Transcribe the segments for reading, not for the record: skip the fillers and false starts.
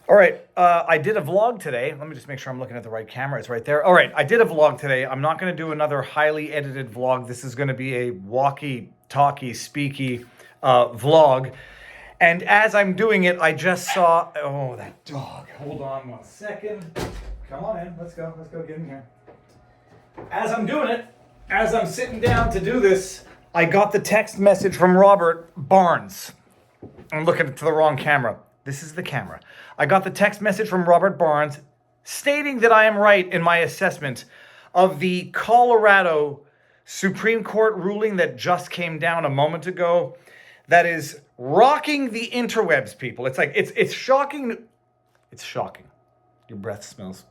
All right, I did a vlog today. Let me just make sure I'm looking at the right camera. It's right there. All right, I did a vlog today. I'm not going to do another highly edited vlog. This is going to be a walkie-talkie, speaky vlog. And as I'm doing it, I just saw... Oh, that dog. Hold on 1 second. Come on in. Let's go. Let's go get in here. As I'm doing it, as I'm sitting down to do this, I got the text message from Robert Barnes. I'm looking to the wrong camera. This is the camera. I got the text message from Robert Barnes stating that I am right in my assessment of the Colorado Supreme Court ruling that just came down a moment ago that is rocking the interwebs, people. It's like, it's shocking. It's shocking. Your breath smells.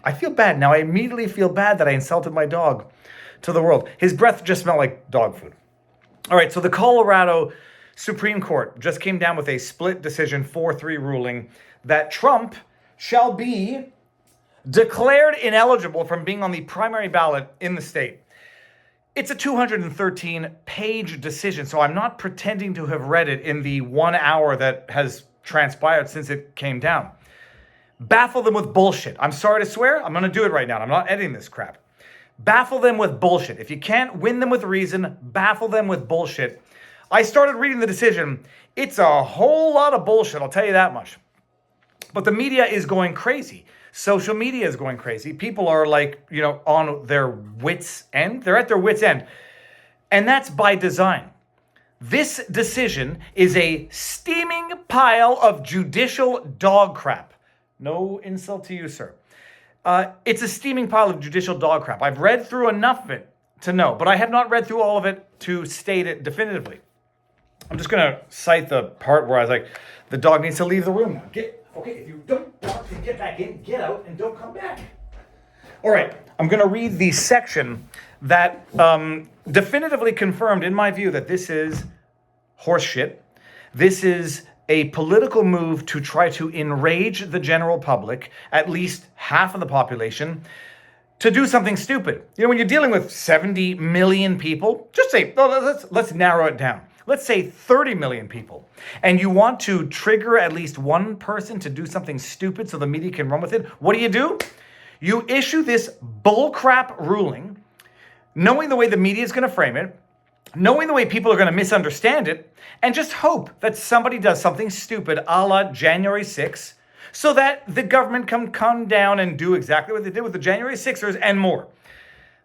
I feel bad now. I immediately feel bad that I insulted my dog to the world. His breath just smelled like dog food. All right, so the Colorado Supreme Court just came down with a split decision 4-3 ruling that Trump shall be declared ineligible from being on the primary ballot in the state. It's a 213-page decision, so I'm not pretending to have read it in the 1 hour that has transpired since it came down. Baffle them with bullshit. I'm sorry to swear. I'm going to do it right now. I'm not editing this crap. Baffle them with bullshit. If you can't win them with reason, baffle them with bullshit. I started reading the decision. It's a whole lot of bullshit, I'll tell you that much. But the media is going crazy. Social media is going crazy. People are like, on their wits' end. They're at their wits' end. And that's by design. This decision is a steaming pile of judicial dog crap. No insult to you, sir. It's a steaming pile of judicial dog crap. I've read through enough of it to know, but I have not read through all of it to state it definitively. I'm just going to cite the part where I was like, the dog needs to leave the room now. If you don't want to get back in, get out and don't come back. All right, I'm going to read the section that definitively confirmed, in my view, that this is horseshit. This is a political move to try to enrage the general public, at least half of the population, to do something stupid. When you're dealing with 70 million people, just say, let's narrow it down. Let's say 30 million people, and you want to trigger at least one person to do something stupid so the media can run with it. What do? You issue this bullcrap ruling, knowing the way the media is going to frame it, knowing the way people are going to misunderstand it, and just hope that somebody does something stupid a la January 6th so that the government can come down and do exactly what they did with the January 6ers and more.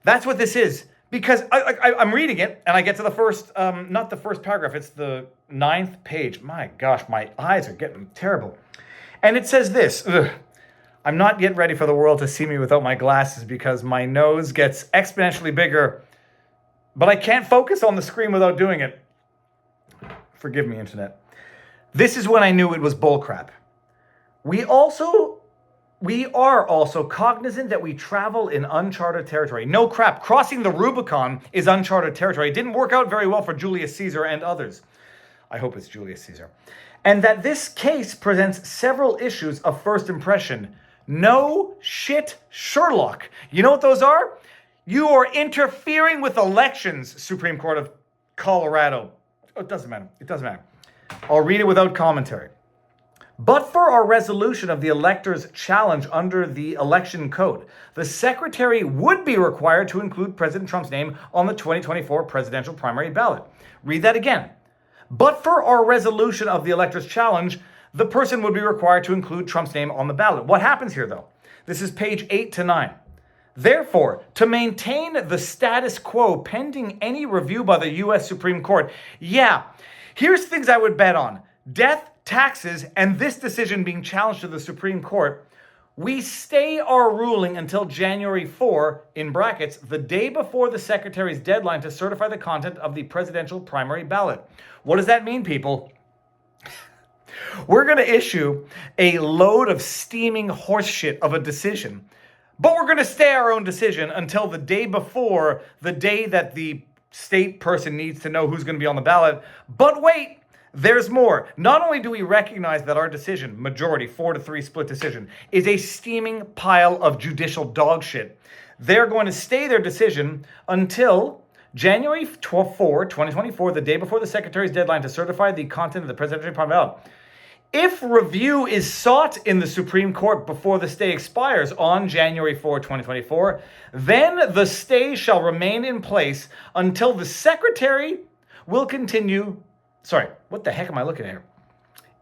That's what this is. Because I'm reading it, and I get to the first, not the first paragraph, it's the 9th page. My gosh, my eyes are getting terrible. And it says this, I'm not yet ready for the world to see me without my glasses because my nose gets exponentially bigger, but I can't focus on the screen without doing it. Forgive me, internet. This is when I knew it was bullcrap. We are also cognizant that we travel in uncharted territory. No crap, crossing the Rubicon is uncharted territory. It didn't work out very well for Julius Caesar and others. I hope it's Julius Caesar. And that this case presents several issues of first impression. No shit, Sherlock. You know what those are? You are interfering with elections, Supreme Court of Colorado. Oh, it doesn't matter. It doesn't matter. I'll read it without commentary. But for our resolution of the elector's challenge under the election code, the secretary would be required to include President Trump's name on the 2024 presidential primary ballot. Read that again. But for our resolution of the elector's challenge, the person would be required to include Trump's name on the ballot. What happens here, though? This is page 8 to 9. Therefore, to maintain the status quo pending any review by the U.S. Supreme Court, here's things I would bet on. Death, taxes, and this decision being challenged to the Supreme Court, we stay our ruling until January 4, in brackets, the day before the secretary's deadline to certify the content of the presidential primary ballot. What does that mean, people? We're going to issue a load of steaming horseshit of a decision, but we're going to stay our own decision until the day before, the day that the state person needs to know who's going to be on the ballot. But wait, there's more. Not only do we recognize that our decision, majority 4-3 split decision, is a steaming pile of judicial dog shit, they're going to stay their decision until January 4, 2024, the day before the secretary's deadline to certify the content of the presidential primary ballot. If review is sought in the Supreme Court before the stay expires on January 4, 2024, then the stay shall remain in place until the Secretary will continue. Sorry, what the heck am I looking at here?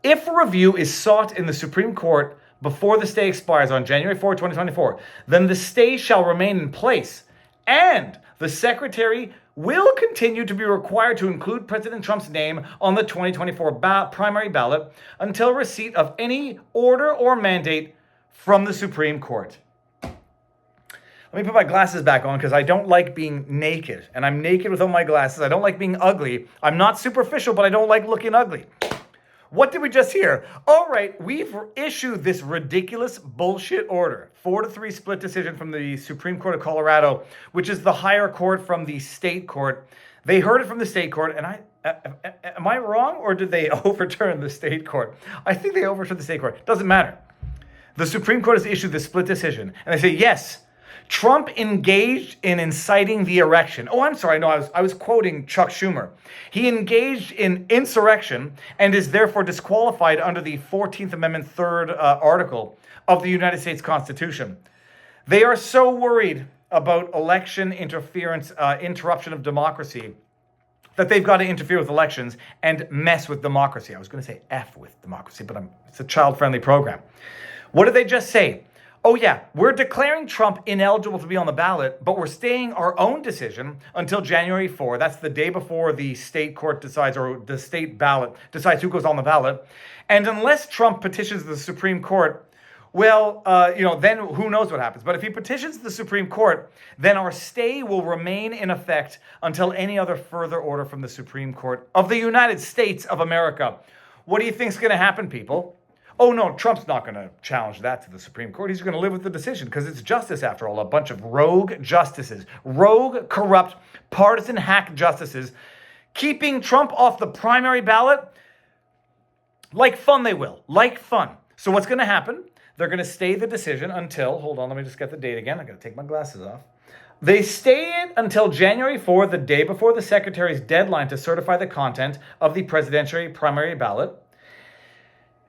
If review is sought in the Supreme Court before the stay expires on January 4, 2024, then the stay shall remain in place, and the Secretary will continue to be required to include President Trump's name on the 2024 primary ballot until receipt of any order or mandate from the Supreme Court. Let me put my glasses back on because I don't like being naked, and I'm naked without my glasses. I don't like being ugly. I'm not superficial, but I don't like looking ugly. What did we just hear? All right, we've issued this ridiculous bullshit order. 4-3 split decision from the Supreme Court of Colorado, which is the higher court from the state court. They heard it from the state court, and am I wrong, or did they overturn the state court? I think they overturned the state court. Doesn't matter. The Supreme Court has issued the split decision, and they say, yes, Trump engaged in inciting the insurrection. Oh, I'm sorry. No, I was quoting Chuck Schumer. He engaged in insurrection and is therefore disqualified under the 14th Amendment, third article of the United States Constitution. They are so worried about election interference, interruption of democracy, that they've got to interfere with elections and mess with democracy. I was going to say F with democracy, but it's a child-friendly program. What did they just say? Oh yeah, we're declaring Trump ineligible to be on the ballot, but we're staying our own decision until January 4. That's the day before the state court decides, or the state ballot decides who goes on the ballot. And unless Trump petitions the Supreme Court, well, then who knows what happens. But if he petitions the Supreme Court, then our stay will remain in effect until any other further order from the Supreme Court of the United States of America. What do you think's going to happen, people? Oh, no, Trump's not going to challenge that to the Supreme Court. He's going to live with the decision because it's justice, after all. A bunch of rogue justices, rogue, corrupt, partisan hack justices, keeping Trump off the primary ballot. Like fun, they will. Like fun. So what's going to happen? They're going to stay the decision until, hold on, let me just get the date again. I got to take my glasses off. They stay it until January 4, the day before the Secretary's deadline to certify the content of the presidential primary ballot.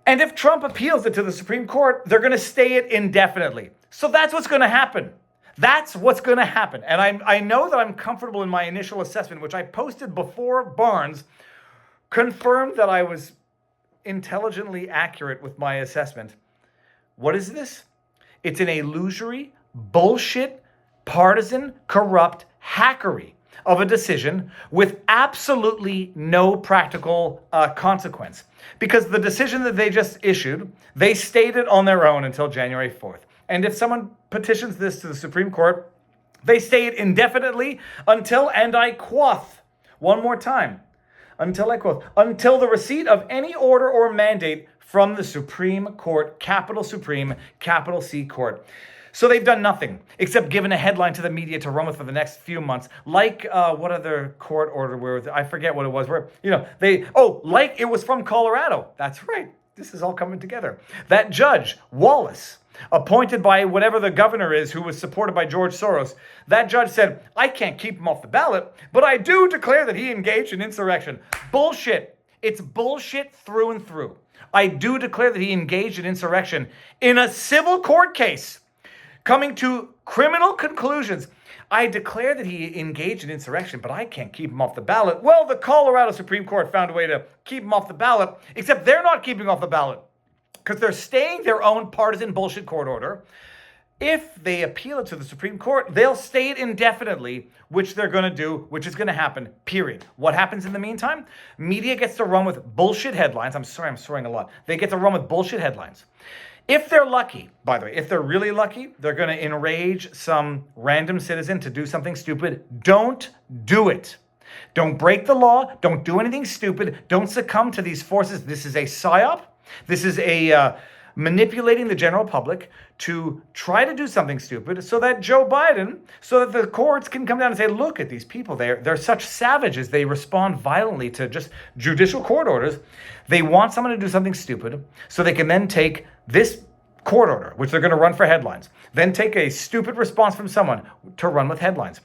And if Trump appeals it to the Supreme Court, they're going to stay it indefinitely. So that's what's going to happen. That's what's going to happen. And I know that I'm comfortable in my initial assessment, which I posted before Barnes confirmed that I was intelligently accurate with my assessment. What is this? It's an illusory, bullshit, partisan, corrupt hackery of a decision with absolutely no practical consequence. Because the decision that they just issued, they stayed it on their own until January 4th. And if someone petitions this to the Supreme Court, they stay it indefinitely until, and I quoth, one more time, until the receipt of any order or mandate from the Supreme Court, capital Supreme, capital C Court. So they've done nothing except given a headline to the media to run with for the next few months. Like what other court order where I forget what it was. Where like it was from Colorado. That's right. This is all coming together. That judge Wallace, appointed by whatever the governor is, who was supported by George Soros. That judge said, "I can't keep him off the ballot, but I do declare that he engaged in insurrection." Bullshit. It's bullshit through and through. I do declare that he engaged in insurrection in a civil court case. Coming to criminal conclusions. I declare that he engaged in insurrection, but I can't keep him off the ballot. Well, the Colorado Supreme Court found a way to keep him off the ballot, except they're not keeping off the ballot because they're staying their own partisan bullshit court order. If they appeal it to the Supreme Court, they'll stay it indefinitely, which they're going to do, which is going to happen, period. What happens in the meantime? Media gets to run with bullshit headlines. I'm sorry, I'm swearing a lot. They get to run with bullshit headlines. If they're lucky, by the way, if they're really lucky, they're going to enrage some random citizen to do something stupid. Don't do it. Don't break the law. Don't do anything stupid. Don't succumb to these forces. This is a psyop. This is a manipulating the general public to try to do something stupid so that so that the courts can come down and say, look at these people. They're such savages. They respond violently to just judicial court orders. They want someone to do something stupid so they can then take this court order, which they're going to run for headlines, then take a stupid response from someone to run with headlines.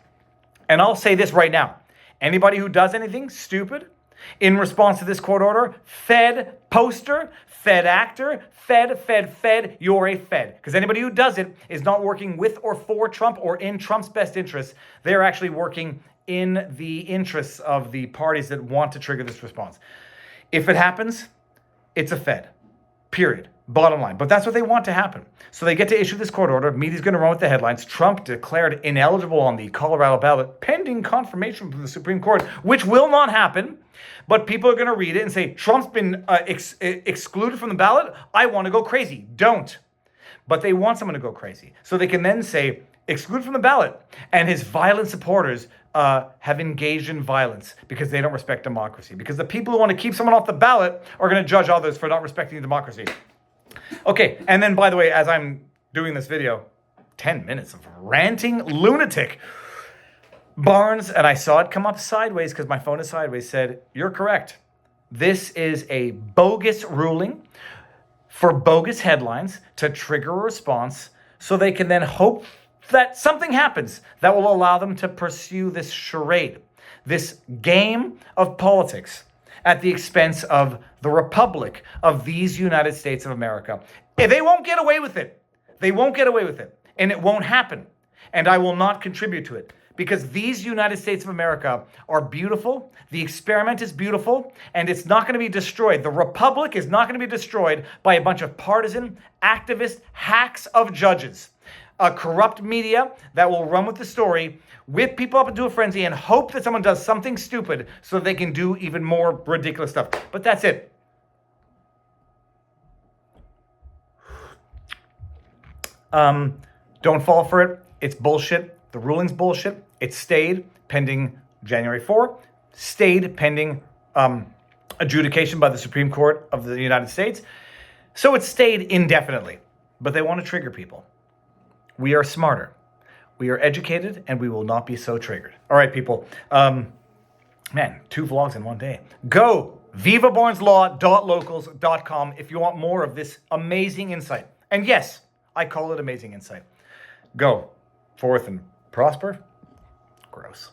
And I'll say this right now. Anybody who does anything stupid, In response to this court order, Fed poster, Fed actor, Fed, you're a Fed. Because anybody who does it is not working with or for Trump or in Trump's best interests. They're actually working in the interests of the parties that want to trigger this response. If it happens, it's a Fed. Period. Bottom line. But that's what they want to happen. So they get to issue this court order. Media's going to run with the headlines. Trump declared ineligible on the Colorado ballot pending confirmation from the Supreme Court, which will not happen. But people are going to read it and say, Trump's been excluded from the ballot. I want to go crazy. Don't. But they want someone to go crazy. So they can then say, excluded from the ballot. And his violent supporters have engaged in violence because they don't respect democracy. Because the people who want to keep someone off the ballot are going to judge others for not respecting democracy. Okay, and then, by the way, as I'm doing this video, 10 minutes of ranting lunatic. Barnes, and I saw it come up sideways because my phone is sideways, said, you're correct. This is a bogus ruling for bogus headlines to trigger a response so they can then hope that something happens that will allow them to pursue this charade, this game of politics at the expense of the Republic of these United States of America. They won't get away with it. They won't get away with it. And it won't happen. And I will not contribute to it. Because these United States of America are beautiful. The experiment is beautiful. And it's not going to be destroyed. The Republic is not going to be destroyed by a bunch of partisan, activist hacks of judges. A corrupt media that will run with the story, whip people up into a frenzy, and hope that someone does something stupid so they can do even more ridiculous stuff. But that's it. Don't fall for it. It's bullshit. The ruling's bullshit. It stayed pending January 4. Stayed pending adjudication by the Supreme Court of the United States. So it stayed indefinitely. But they want to trigger people. We are smarter. We are educated, and we will not be so triggered. All right, people. Man, 2 vlogs in one day. Go vivabarneslaw.locals.com if you want more of this amazing insight. And yes, I call it amazing insight. Go forth and prosper. Gross.